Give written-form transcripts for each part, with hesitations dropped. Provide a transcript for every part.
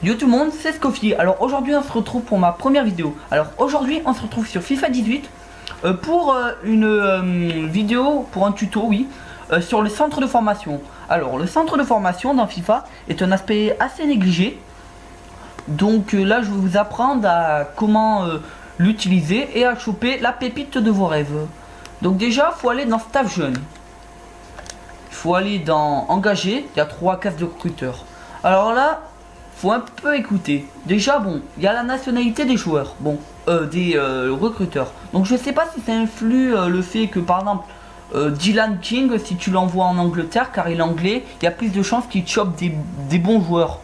Yo tout le monde, c'est Scoffy. Alors aujourd'hui on se retrouve pour ma première vidéo. Alors aujourd'hui on se retrouve sur FIFA 18 pour une vidéo, pour un tuto, oui, sur le centre de formation. Alors le centre de formation dans FIFA est un aspect assez négligé. Donc là je vais vous apprendre à comment l'utiliser et à choper la pépite de vos rêves. Donc déjà faut aller dans Staff Jeune. Il faut aller dans Engagé, il y a 3 cases de recruteurs. Alors là, faut un peu écouter. Déjà, bon, il y a la nationalité des joueurs, bon, des recruteurs. Donc je sais pas si ça influe le fait que par exemple Dylan King, si tu l'envoies en Angleterre, car il est anglais, il y a plus de chances qu'il chope des bons joueurs.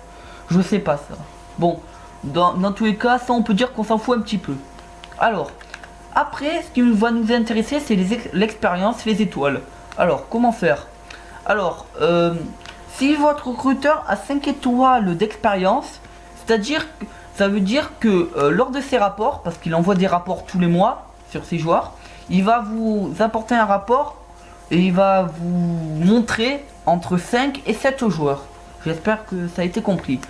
Je sais pas ça. Bon, dans tous les cas, ça on peut dire qu'on s'en fout un petit peu. Alors, après, ce qui va nous intéresser, c'est l'expérience, les étoiles. Alors, comment faire? Alors, si votre recruteur a 5 étoiles d'expérience, c'est-à-dire, ça veut dire que lors de ses rapports, parce qu'il envoie des rapports tous les mois sur ses joueurs, il va vous apporter un rapport et il va vous montrer entre 5 et 7 joueurs. J'espère que ça a été compris.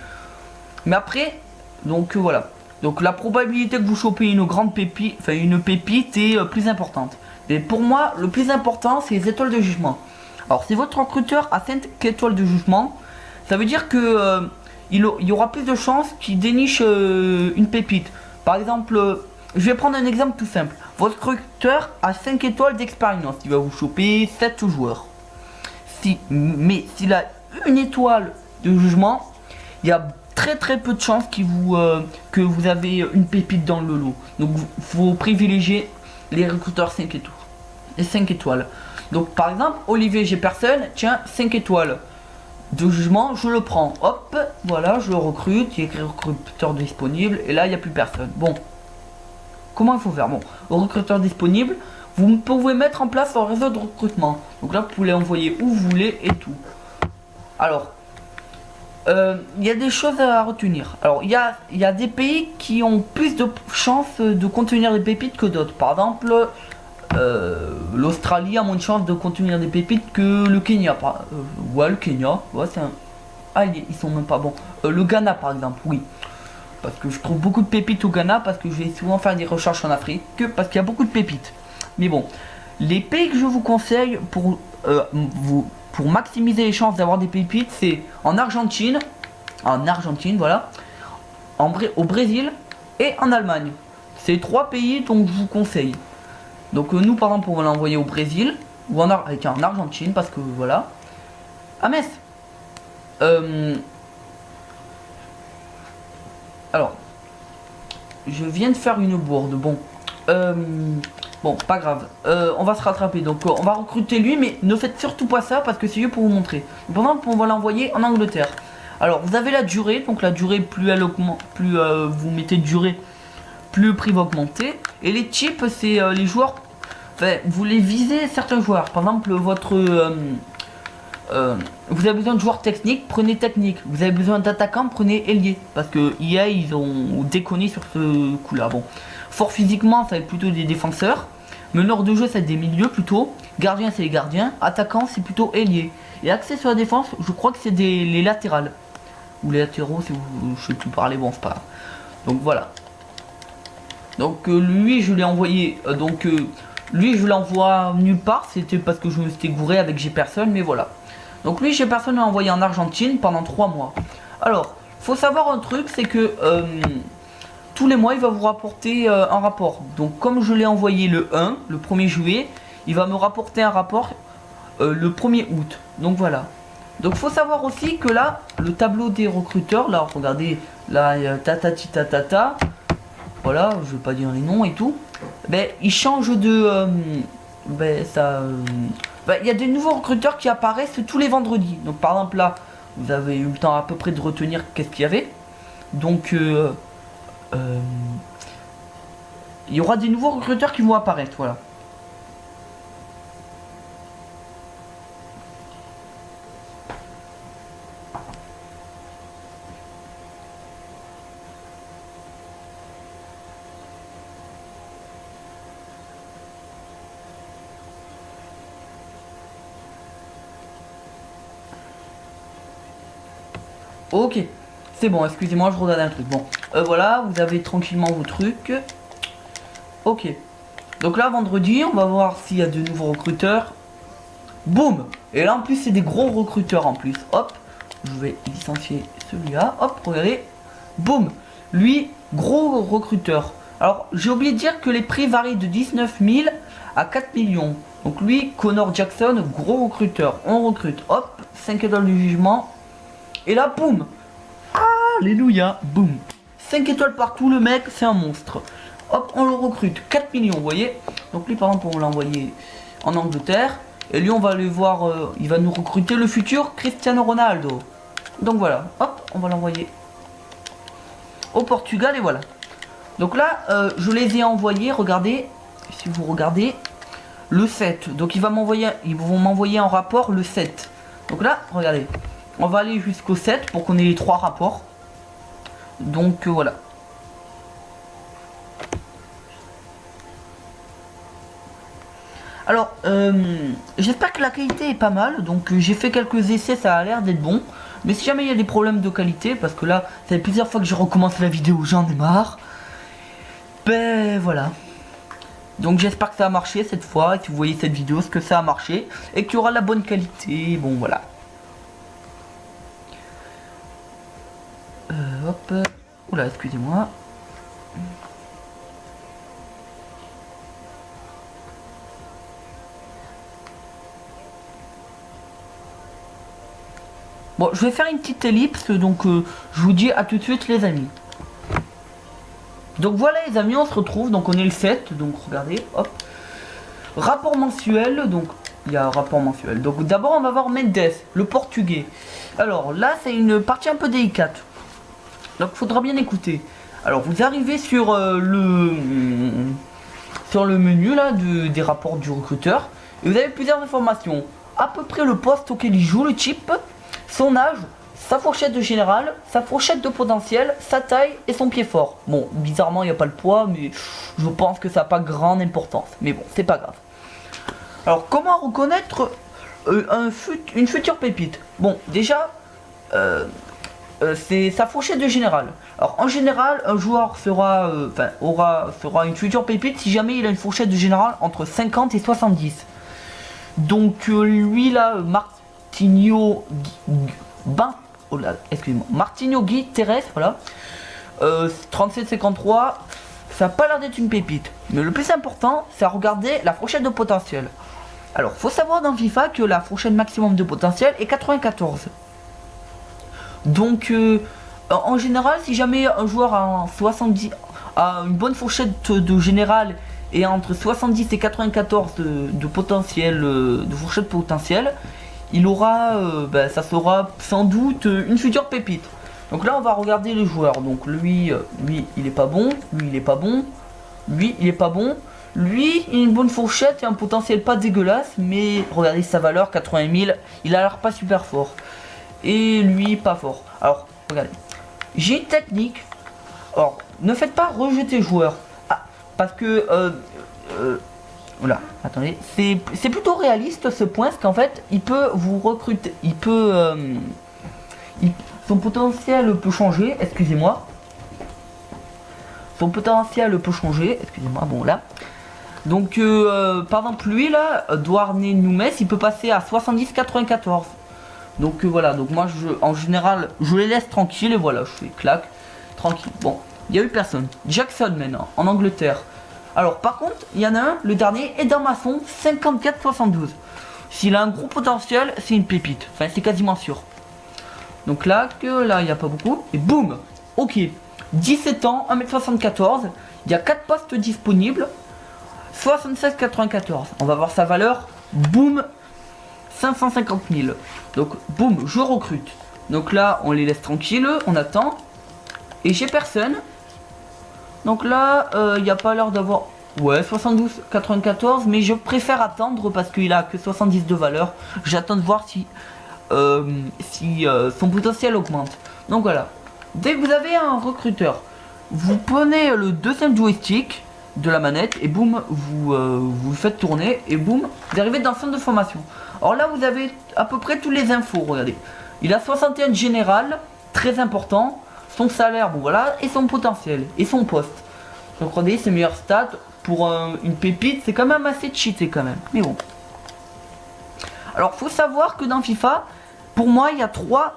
Mais après, donc voilà. Donc la probabilité que vous chopez une grande pépite, enfin une pépite est plus importante. Mais pour moi, le plus important, c'est les étoiles de jugement. Alors si votre recruteur a 5 étoiles de jugement, ça veut dire que il y aura plus de chances qu'il déniche une pépite. Par exemple, je vais prendre un exemple tout simple. Votre recruteur a 5 étoiles d'expérience, il va vous choper 7 joueurs. Mais s'il a une étoile de jugement, il y a très peu de chances que vous avez une pépite dans le lot. Donc faut privilégier les recruteurs 5 étoiles. Les 5 étoiles. Donc par exemple, Olivier Jefferson, tiens, 5 étoiles de jugement, je le prends. Hop, voilà, je le recrute, il y a écrit recruteur disponible, et là il n'y a plus personne. Bon, comment il faut faire? Bon, au recruteur disponible, vous pouvez mettre en place un réseau de recrutement. Donc là, vous pouvez l'envoyer où vous voulez et tout. Alors, il y a des choses à retenir. Alors, il y a des pays qui ont plus de chances de contenir des pépites que d'autres. Par exemple, l'Australie a moins de chances de contenir des pépites que le Kenya. Ouais, le Kenya, ouais, c'est un... Ah, ils sont même pas bons. Le Ghana, par exemple, oui. Parce que je trouve beaucoup de pépites au Ghana, parce que je vais souvent faire des recherches en Afrique, parce qu'il y a beaucoup de pépites. Mais bon, les pays que je vous conseille pour maximiser les chances d'avoir des pépites, c'est en Argentine, voilà, au Brésil et en Allemagne. C'est 3 pays dont je vous conseille. Donc nous par exemple on va l'envoyer au Brésil ou en Argentine parce que voilà. À Metz. Alors, je viens de faire une bourde. Bon. Bon, pas grave. On va se rattraper. Donc on va recruter lui, mais ne faites surtout pas ça parce que c'est mieux pour vous montrer. Donc, par exemple, on va l'envoyer en Angleterre. Alors, vous avez la durée. Donc la durée, plus elle augmente, plus vous mettez de durée, plus le prix va augmenter. Et les types, c'est les joueurs. Enfin, vous les visez certains joueurs. Par exemple, vous avez besoin de joueurs techniques, prenez technique. Vous avez besoin d'attaquants, prenez ailier. Parce que IA, ils ont déconné sur ce coup-là. Bon, fort physiquement, ça va être plutôt des défenseurs. Meneur de jeu, c'est des milieux plutôt. Gardien, c'est les gardiens. Attaquant, c'est plutôt ailier. Et accès sur la défense, je crois que c'est les latérales. Ou les latéraux, si vous, je sais plus parler, bon, c'est pas grave. Donc voilà. Donc lui, je l'ai envoyé. Lui, je l'envoie nulle part. C'était parce que je me suis gouré avec G-Person, mais voilà. Donc lui, G-Person l'a envoyé en Argentine pendant 3 mois. Alors, faut savoir un truc, c'est que tous les mois, il va vous rapporter un rapport. Donc comme je l'ai envoyé le 1er juillet, il va me rapporter un rapport le 1er août. Donc voilà. Donc faut savoir aussi que là, le tableau des recruteurs, là, regardez, là, tatata, voilà, je vais pas dire les noms et tout. Ben, il change de... il y a des nouveaux recruteurs qui apparaissent tous les vendredis. Donc par exemple là, vous avez eu le temps à peu près de retenir qu'est-ce qu'il y avait. Donc il y aura des nouveaux recruteurs qui vont apparaître, voilà. Ok. C'est bon, excusez-moi, je regarde un truc. Bon, voilà, vous avez tranquillement vos trucs. Ok. Donc là, vendredi, on va voir s'il y a de nouveaux recruteurs. Boum. Et là, en plus, c'est des gros recruteurs en plus. Hop, je vais licencier celui-là. Hop, regardez. Boum. Lui, gros recruteur. Alors, j'ai oublié de dire que les prix varient de 19 000 à 4 millions. Donc lui, Connor Jackson, gros recruteur. On recrute. Hop, 5 étoiles du jugement. Et là, boum. Alléluia. Boum. 5 étoiles partout, le mec, c'est un monstre. Hop, on le recrute. 4 millions, vous voyez. Donc lui, par exemple, on l'a envoyé en Angleterre. Et lui, on va aller voir, il va nous recruter le futur Cristiano Ronaldo. Donc voilà, hop, on va l'envoyer au Portugal et voilà. Donc là, je les ai envoyés, regardez, si vous regardez, le 7. Donc ils vont m'envoyer en rapport le 7. Donc là, regardez, on va aller jusqu'au 7 pour qu'on ait les 3 rapports. Donc voilà. Alors, j'espère que la qualité est pas mal. Donc j'ai fait quelques essais, ça a l'air d'être bon. Mais si jamais il y a des problèmes de qualité, parce que là, ça fait plusieurs fois que je recommence la vidéo, j'en ai marre. Ben voilà. Donc j'espère que ça a marché cette fois. Et si vous voyez cette vidéo, c'est que ça a marché. Et qu'il y aura la bonne qualité. Bon voilà. Hop. Oula, excusez-moi. Bon, je vais faire une petite ellipse, donc je vous dis à tout de suite les amis. Donc voilà les amis, on se retrouve, donc on est le 7, donc regardez, hop. Rapport mensuel, donc il y a un rapport mensuel. Donc d'abord on va voir Mendes, le portugais. Alors là c'est une partie un peu délicate. Donc il faudra bien écouter. Alors vous arrivez sur le menu là des rapports du recruteur. Et vous avez plusieurs informations. À peu près le poste auquel il joue, le type, son âge, sa fourchette de général, sa fourchette de potentiel, sa taille et son pied fort. Bon, bizarrement, il n'y a pas le poids, mais je pense que ça n'a pas grande importance. Mais bon, c'est pas grave. Alors, comment reconnaître une future pépite? Bon, déjà, c'est sa fourchette de général. Alors, en général, un joueur fera une future pépite si jamais il a une fourchette de général entre 50 et 70. Donc, lui là, Martinho Gui Terrestre, voilà. 37-53, ça n'a pas l'air d'être une pépite. Mais le plus important, c'est à regarder la fourchette de potentiel. Alors, faut savoir dans FIFA que la fourchette maximum de potentiel est 94. Donc, en général, si jamais un joueur a une bonne fourchette de général et entre 70 et 94 de potentiel, de fourchette potentielle, il aura, ça sera sans doute une future pépite. Donc là on va regarder les joueurs. Donc lui il est pas bon, lui il est pas bon, lui il est pas bon, lui il a une bonne fourchette et un potentiel pas dégueulasse, mais regardez sa valeur 80 000, il a l'air pas super fort. Et lui pas fort. Alors regardez, j'ai une technique. Alors ne faites pas rejeter joueur, parce que voilà, attendez, c'est plutôt réaliste ce point, parce qu'en fait, il peut vous recruter, son potentiel peut changer, excusez-moi. Son potentiel peut changer, excusez-moi, bon là. Donc, par exemple, lui là, Duarne Nunes, il peut passer à 70-94. Donc voilà, donc moi, en général, je les laisse tranquilles, et voilà, je fais clac, tranquille. Bon, il n'y a eu personne. Jackson maintenant, en Angleterre. Alors par contre, il y en a un, le dernier, Eden Masson, 54-72. S'il a un gros potentiel, c'est une pépite. Enfin, c'est quasiment sûr. Donc là, il n'y a pas beaucoup. Et boum. Ok. 17 ans, 1m74. Il y a 4 postes disponibles. 76-94. On va voir sa valeur. Boum. 550 000. Donc boum, je recrute. Donc là, on les laisse tranquilles. On attend. Et j'ai personne. Donc là, il n'y a pas l'air d'avoir... Ouais, 72-94, mais je préfère attendre parce qu'il a que 70 de valeur. J'attends de voir si son potentiel augmente. Donc voilà. Dès que vous avez un recruteur, vous prenez le deuxième joystick de la manette et boum, vous le faites tourner et boum, vous arrivez dans le centre de formation. Alors là, vous avez à peu près tous les infos, regardez. Il a 61 général, très important, son salaire, bon voilà, et son potentiel, et son poste. Donc regardez, ses meilleurs stats pour une pépite, c'est quand même assez cheaté quand même. Mais bon. Alors faut savoir que dans FIFA, pour moi il y a trois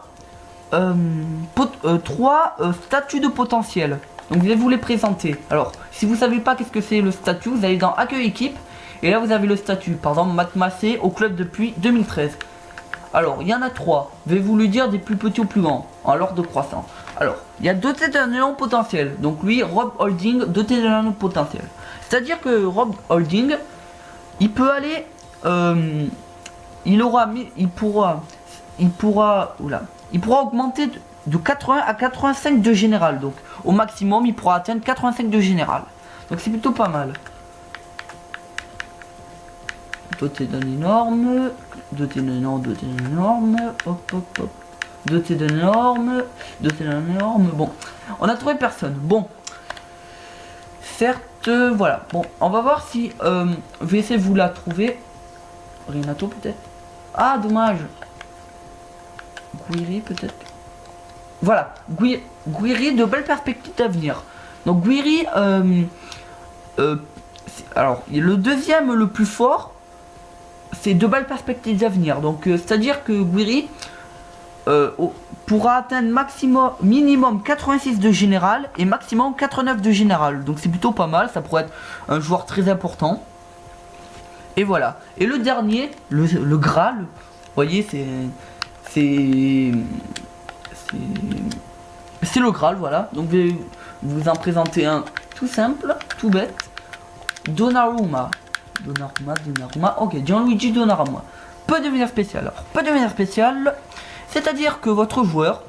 statuts de potentiel. Donc je vais vous les présenter. Alors si vous savez pas qu'est-ce que c'est le statut, vous allez dans accueil équipe et là vous avez le statut. Par exemple Matmassé au club depuis 2013. Alors il y en a trois. Je vais vous le dire des plus petits au plus grands en l'ordre de croissance. Alors il y a doté d'un élan potentiel. Donc lui Rob Holding doté d'un élan potentiel. C'est-à-dire que Rob Holding il peut aller il pourra augmenter de 80 à 85 de général. Donc au maximum il pourra atteindre 85 de général. Donc c'est plutôt pas mal. Doté d'un énorme, doté d'un énorme, hop hop hop, doté d'un énorme, bon, on a trouvé personne, bon, certes, voilà, bon, on va voir si, je vais essayer de vous la trouver, Renato peut-être, ah dommage, Guiri peut-être, voilà, Guiri de belles perspectives d'avenir, donc Guiri, alors, le deuxième le plus fort, c'est de belles perspectives d'avenir. Donc c'est à dire que Guiri pourra atteindre minimum 86 de général et maximum 89 de général. Donc c'est plutôt pas mal, ça pourrait être un joueur très important. Et voilà. Et le dernier, le Graal, vous voyez, c'est le Graal, voilà. Donc je vais vous en présenter un tout simple, tout bête. Donnarumma, ok, Gianluigi Donnarumma. Peut devenir spécial. Alors, peut devenir spécial, c'est-à-dire que votre joueur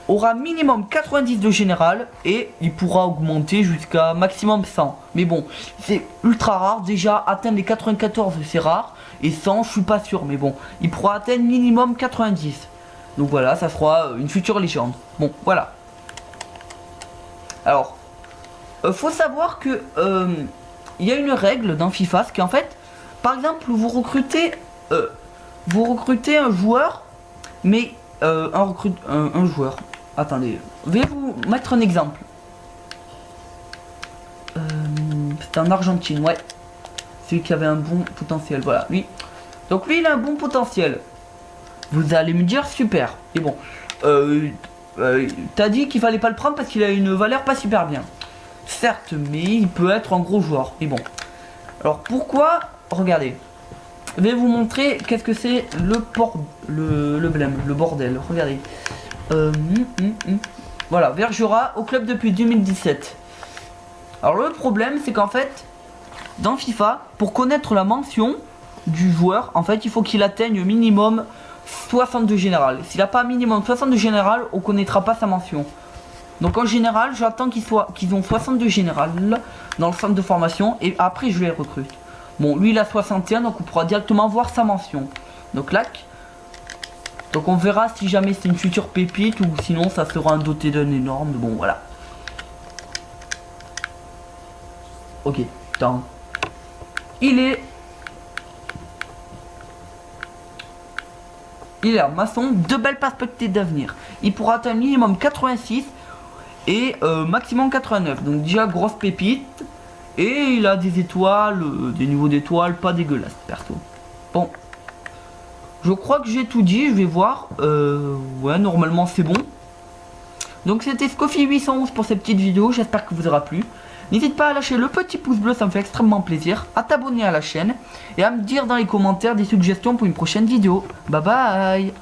aura minimum 90 de général et il pourra augmenter jusqu'à maximum 100. Mais bon, c'est ultra rare. Déjà, atteindre les 94, c'est rare. Et 100, je suis pas sûr. Mais bon, il pourra atteindre minimum 90. Donc voilà, ça sera une future légende. Bon, voilà. Alors, faut savoir que il y a une règle dans FIFA, c'est qu'en fait, par exemple, vous recrutez un joueur, mais un joueur. Attendez, je vais vous mettre un exemple. C'est en Argentine, ouais. Celui qui avait un bon potentiel, voilà, lui. Donc lui, il a un bon potentiel. Vous allez me dire super. Et bon, t'as dit qu'il fallait pas le prendre parce qu'il a une valeur pas super bien. Certes, mais il peut être un gros joueur. Et bon. Alors pourquoi? Regardez. Je vais vous montrer qu'est-ce que c'est le blême, le bordel. Regardez. Voilà, Vergera au club depuis 2017. Alors le problème, c'est qu'en fait, dans FIFA, pour connaître la mention du joueur, en fait, il faut qu'il atteigne minimum 62 général. S'il n'a pas minimum 62 général, on connaîtra pas sa mention. Donc en général, j'attends qu'ils ont 62 général dans le centre de formation et après je les recrute. Bon, lui il a 61, donc on pourra directement voir sa mention. Donc là, donc on verra si jamais c'est une future pépite ou sinon ça sera un doté d'un énorme. Bon voilà. Ok, attends. Il est maçon, de belles perspectives d'avenir. Il pourra atteindre minimum 86 et maximum 89. Donc déjà grosse pépite. Et il a des étoiles, des niveaux d'étoiles pas dégueulasses perso. Bon. Je crois que j'ai tout dit, je vais voir. Ouais, normalement c'est bon. Donc c'était Scoffy811 pour cette petite vidéo, j'espère que vous aura plu. N'hésite pas à lâcher le petit pouce bleu, ça me fait extrêmement plaisir. À t'abonner à la chaîne. Et à me dire dans les commentaires des suggestions pour une prochaine vidéo. Bye bye.